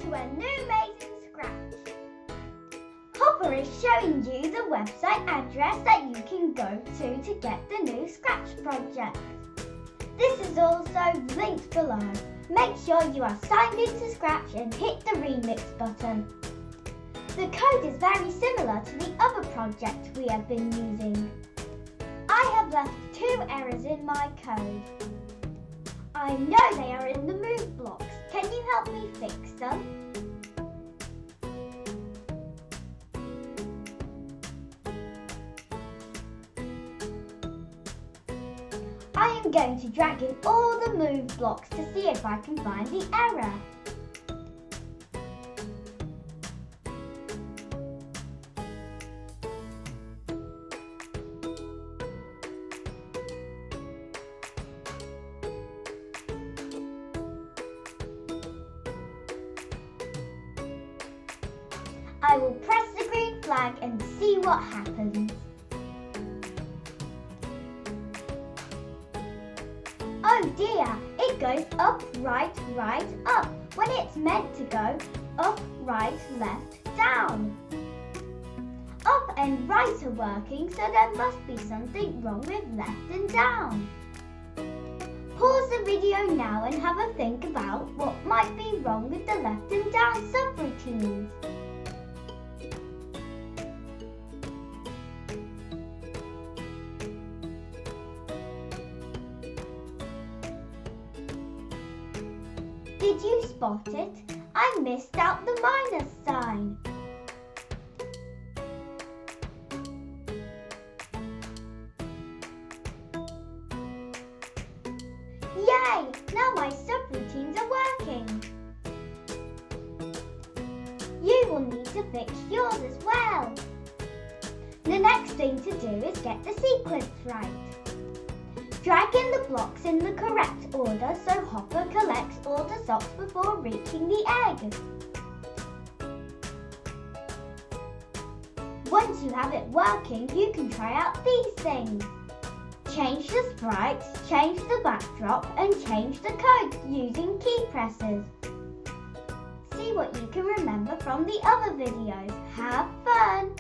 to a new amazing scratch. Hopper is showing you the website address that you can go to get the new scratch project. This is also linked below. Make sure you are signed into Scratch and hit the remix button. The code is very similar to the other project we have been using. I have left 2 errors in my code. I know they are in the move blocks. Can you help me fix them? I am going to drag in all the move blocks to see if I can find the error. I will press the green flag and see what happens. Oh dear, it goes up, right, up, when it's meant to go up, right, left, down. Up and right are working, so there must be something wrong with left and down. Pause the video now and have a think about what might be wrong with the left and down subroutines. Did you spot it? I missed out the minus sign. Yay! Now my subroutines are working. You will need to fix yours as well. The next thing to do is get the sequence right. Drag in the blocks in the correct order so Hopper collects all the socks before reaching the egg. Once you have it working, you can try out these things. Change the sprites, change the backdrop and change the code using key presses. See what you can remember from the other videos. Have fun!